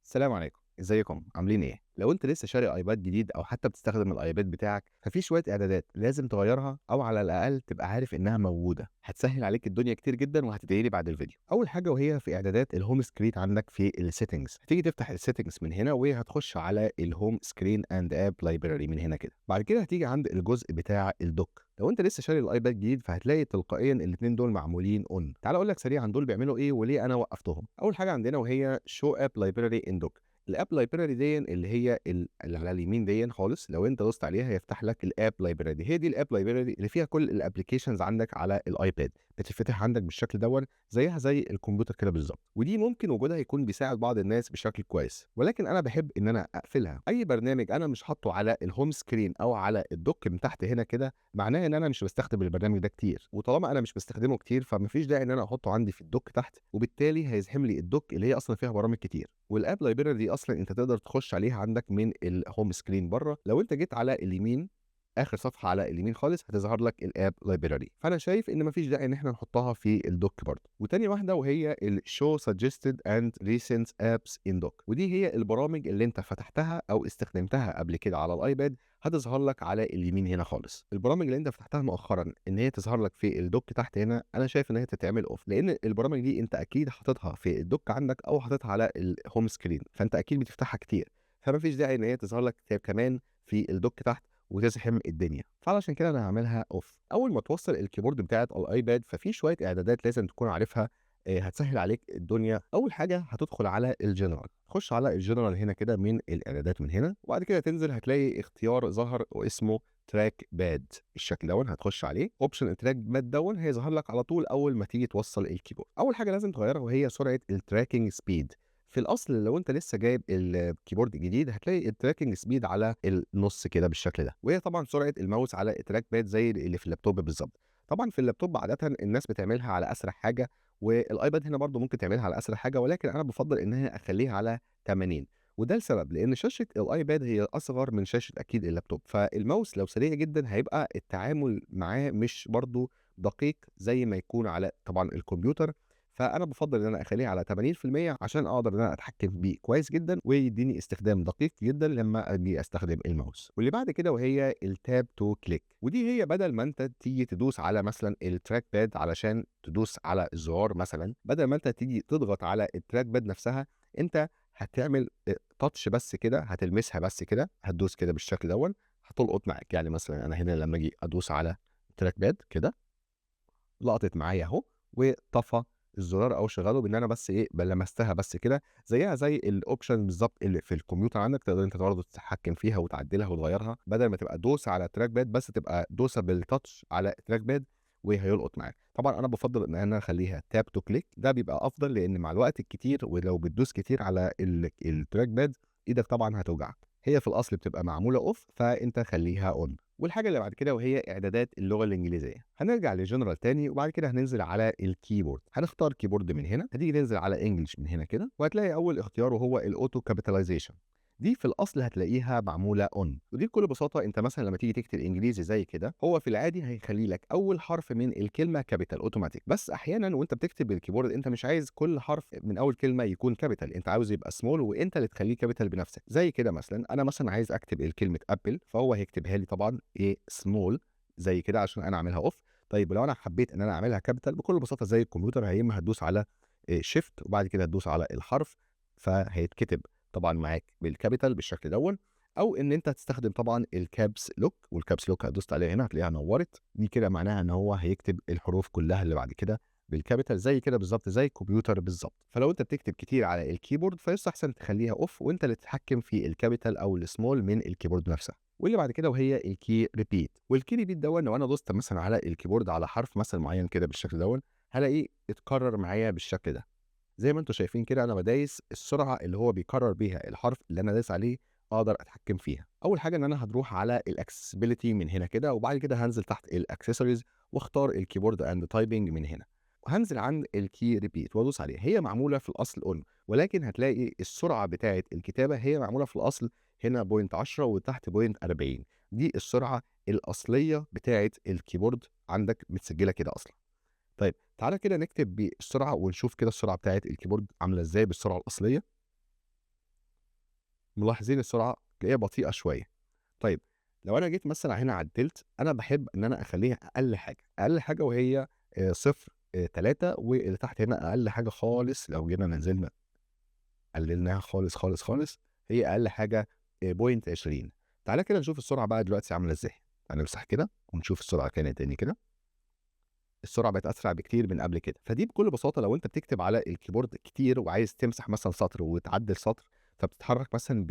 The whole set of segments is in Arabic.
السلام عليكم، ازيكم؟ عاملين ايه؟ لو انت لسه شاري ايباد جديد او حتى بتستخدم الايباد بتاعك ففي شويه اعدادات لازم تغيرها او على الاقل تبقى عارف انها موجوده، هتسهل عليك الدنيا كتير جدا وهتدعي لي بعد الفيديو. اول حاجه وهي في اعدادات الهوم سكرين عندك في السيتنجز، هتيجي تفتح السيتنجز من هنا وهتخش على الهوم سكرين اند اب لايبراري من هنا كده. بعد كده هتيجي عند الجزء بتاع الدوك. لو انت لسه شاري الايباد جديد فهتلاقي تلقائيا الاثنين دول معمولين اون. تعال اقول لك سريعا دول بيعملوا ايه وليه انا وقفتهم. اول حاجه عندنا وهي شو اب لايبراري ان دوك. الاب لايبراري دي اللي هي اللي على اليمين دي خالص، لو انت دوست عليها هيفتح لك الاب لايبراري. هي دي الاب لايبراري اللي فيها كل الابلكيشنز عندك على الايباد، بتتفتح عندك بالشكل دون زيها زي الكمبيوتر كده بالظبط. ودي ممكن وجودها يكون بيساعد بعض الناس بشكل كويس، ولكن انا بحب ان انا اقفلها. اي برنامج انا مش حاطه على الهوم سكرين او على الدوك من تحت هنا كده معناه ان انا مش بستخدم البرنامج ده كتير، وطالما انا مش بستخدمه كتير فمفيش داعي ان انا احطه عندي في الدوك تحت، وبالتالي هيزحم لي الدوك اللي هي اصلا فيها برامج كتير. والاب لايبراري دي اصلا انت تقدر تخش عليها عندك من الهوم سكرين بره. لو انت جيت على اليمين اخر صفحه على اليمين خالص هتظهر لك الاب لايبراري، فانا شايف ان مفيش داعي ان احنا نحطها في الدوك برضه. وتاني واحده وهي الشو سجستد اند ريسنت ابس ان دوك، ودي هي البرامج اللي انت فتحتها او استخدمتها قبل كده على الايباد، هتظهر لك على اليمين هنا خالص. البرامج اللي انت فتحتها مؤخرا ان هي تظهر لك في الدوك تحت هنا، انا شايف ان هي تتعمل اوف، لان البرامج دي انت اكيد حاططها في الدوك عندك او حاططها على الهوم سكرين، فانت اكيد بتفتحها كتير، فما فيش داعي ان هي تظهر لك كمان في الدوك تحت وتزحم الدنيا. فعلشان كده انا هعملها اوف. اول ما توصل الكيبورد بتاعت الايباد ففي شويه اعدادات لازم تكون عارفها، هتسهل عليك الدنيا. اول حاجه هتدخل على الجنرال، تخش على الجنرال هنا كده من الاعدادات من هنا، وبعد كده تنزل هتلاقي اختيار ظهر واسمه تراك باد. الشكل دون هتخش عليه اوبشن التراك باد دون هيظهر لك على طول اول ما تيجي توصل الكيبورد. اول حاجه لازم تغيرها وهي سرعه التراكنج سبيد. في الاصل لو انت لسه جايب الكيبورد الجديد هتلاقي التراكنج سبيد على النص كده بالشكل ده، وهي طبعا سرعه الماوس على التراك باد زي اللي في اللابتوب بالظبط. طبعا في اللابتوب عاده الناس بتعملها على اسرع حاجه، والايباد هنا برضو ممكن تعملها على اسرع حاجه، ولكن انا بفضل ان انا اخليها على 80. وده لسبب لان شاشه الايباد هي اصغر من شاشه اكيد اللابتوب، فالماوس لو سريع جدا هيبقى التعامل معاه مش برضو دقيق زي ما يكون على طبعا الكمبيوتر. فانا بفضل ان انا اخليه على 80% عشان اقدر ان انا اتحكم بيه كويس جدا ويديني استخدام دقيق جدا لما اجي استخدم الماوس. واللي بعد كده وهي التاب تو كليك، ودي هي بدل ما انت تيجي تدوس على مثلا التراك باد علشان تدوس على الزرار، مثلا بدل ما انت تيجي تضغط على التراك باد نفسها، انت هتعمل تاتش بس كده، هتلمسها بس كده، هتدوس كده بالشكل دون هتلقط معاك. يعني مثلا انا هنا لما اجي ادوس على التراك باد كده لقطت معايا اهو، وطفى الزرار او شغله بان انا بس ايه لمستها بس كده، زيها زي الاوبشن بالظبط اللي في الكمبيوتر عندك، تقدر انت برضه تتحكم فيها وتعدلها وتغيرها، بدل ما تبقى دوسه على تراك باد بس تبقى دوسه بالتاتش على تراك باد وهيلقط معاك. طبعا انا بفضل ان انا اخليها تاب تو كليك، ده بيبقى افضل لان مع الوقت الكتير ولو بتدوس كتير على التراك باد ايدك طبعا هتوجعك. هي في الاصل بتبقى معموله اوف، فانت خليها اون. والحاجه اللي بعد كده وهي اعدادات اللغه الانجليزيه، هنرجع لجنرال تاني وبعد كده هننزل على الكيبورد، هنختار كيبورد من هنا، هتيجي ننزل على انجلش من هنا كده، وهتلاقي اول اختيار وهو الاوتو كابيتاليزيشن. دي في الاصل هتلاقيها معموله اون، ودي بكل بساطه انت مثلا لما تيجي تكتب انجليزي زي كده هو في العادي هيخلي لك اول حرف من الكلمه كابيتال اوتوماتيك، بس احيانا وانت بتكتب بالكيبورد انت مش عايز كل حرف من اول كلمه يكون كابيتال، انت عاوز يبقى سمول وانت اللي تخليه كابيتال بنفسك. زي كده مثلا انا مثلا عايز اكتب الكلمه ابل، فهو هيكتبها لي طبعا ايه سمول زي كده عشان انا اعملها اوف. طيب لو انا حبيت ان انا اعملها كابيتال بكل بساطه زي الكمبيوتر، يا اما هتدوس على شيفت وبعد كده هتدوس على الحرف فهيتكتب طبعا معاك بالكابيتال بالشكل دون، او ان انت هتستخدم طبعا الكابس لوك، والكابس لوك هتدوس عليها هنا هتلاقيها نورت، دي كده معناها ان هو هيكتب الحروف كلها اللي بعد كده بالكابيتال زي كده بالظبط زي الكمبيوتر بالظبط. فلو انت بتكتب كتير على الكيبورد فيستحسن تخليها اوف وانت اللي تتحكم في الكابيتال او السمول من الكيبورد نفسها. واللي بعد كده وهي الكي ريبيت، والكي ريبيت دون لو انا دوست مثلا على الكيبورد على حرف مثلا معين كده بالشكل دون هلاقيه اتكرر معايا بالشكل ده. زي ما انتم شايفين كده انا بدايس السرعه اللي هو بيكرر بيها الحرف اللي انا دايس عليه اقدر اتحكم فيها. اول حاجه ان انا هروح على الاكسسبيليتي من هنا كده، وبعد كده هنزل تحت الاكسسوارز واختار الكيبورد اند تايبنج من هنا، وهنزل عند الكي ريبيت وادوس عليها. هي معموله في الاصل اون، ولكن هتلاقي السرعه بتاعه الكتابه هي معموله في الاصل هنا بوينت 10 وتحت بوينت 40، دي السرعه الاصليه بتاعه الكيبورد عندك متسجله كده اصلا. طيب تعالى كده نكتب بالسرعه ونشوف كده السرعه بتاعه الكيبورد عامله ازاي بالسرعه الاصليه. ملاحظين السرعة تلاقيها بطيئة شوية. طيب لو أنا جيت مثلًا هنا عدّلت، أنا باحب إن أنا أخلّيها أقل حاجة، أقل حاجة وهي 0 3 واللي تحت هنا أقل حاجة خالص لو جينا نزلنا قللناها خالص، خالص، خالص، هي أقل حاجة point 20. تعالَ كده نشوف السرعة بقى دلوقتي عاملة إزاي. هنمسح كده ونشوف السرعة كانت تاني كده. السرعة بقت أسرع بكتير من قبل كده. فدي بكل بساطة لو أنت بتكتب على الكيبورد كتير وعايز تمسح مثلًا سطر وتعدّل سطر، فبتتحرك مثلًا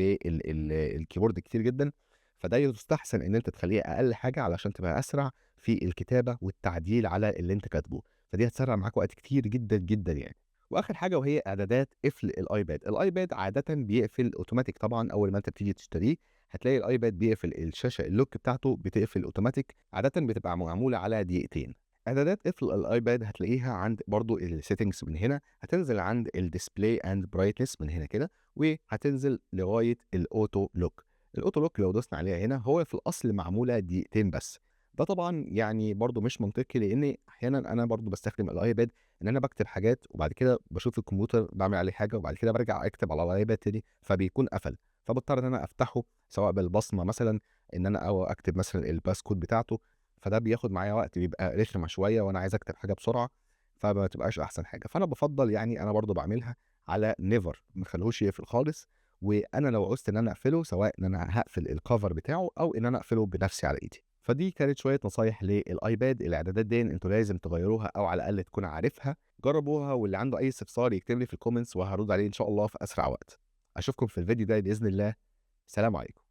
الكيبورد كتير جدًا، فده يستحسن إن أنت تخلّيها أقل حاجة علشان تبقى أسرع في الكتابة والتعديل على اللي أنت كاتبه، فدي هتسرّع معاك وقت كتير جدًا، جدًا يعني. وآخر حاجة وهي إعدادات قفل الأيباد. الأيباد عادةً بيقفل أوتوماتيك طبعًا أول ما أنت بتيجي تشتريه، هتلاقي الأيباد بيقفل الشاشة الlock بتاعته بتقفل أوتوماتيك، عادةً بتبقى معمولة على دقيقتين. إعدادات قفل الأيباد هتلاقيها عند برضه الsettings من هنا، هتنزل عند الdisplay and brightness من هنا كده، وهتنزل لغاية الauto lock. الauto lock لو دوسنا عليها هنا هو في الأصل معمولة دقيقتين بس. ده طبعًا يعني برضه مش منطقي لإن أحيانًا أنا برضه باستخدم الأيباد إن أنا باكتب حاجات وبعد كده باشوف الكمبيوتر باعمل عليه حاجة وبعد كده بارجع أكتب على الأيباد تاني فبيكون قفل، فباضطر إن أنا أفتحه سواء بالبصمة مثلًا إن أنا أو أكتب مثلًا الpass code بتاعته، فده بياخد معايا وقت بيبقى رخمة شوية وأنا عايز أكتب حاجة بسرعة، فما بتبقاش أحسن حاجة. فأنا بافضّل يعني أنا برضه باعملها على never ما اخلّيهوش يقفل خالص، وأنا لو عُزت إن أنا أقفله سواء إن أنا هاقفل الcover بتاعه أو إن أنا أقفله بنفسي على إيدي. فدي كانت شوية نصايح للأيباد. الإعدادات ديًّا أنتم لازم تغيّروها أو على الأقل تكون عارفها، جرّبوها واللي عنده أي استفسار يكتب لي في الcomments وهارُد عليه إن شاء الله في أسرع وقت. أشوفكم في الفيديو الجاي بإذن الله. سلام عليكم.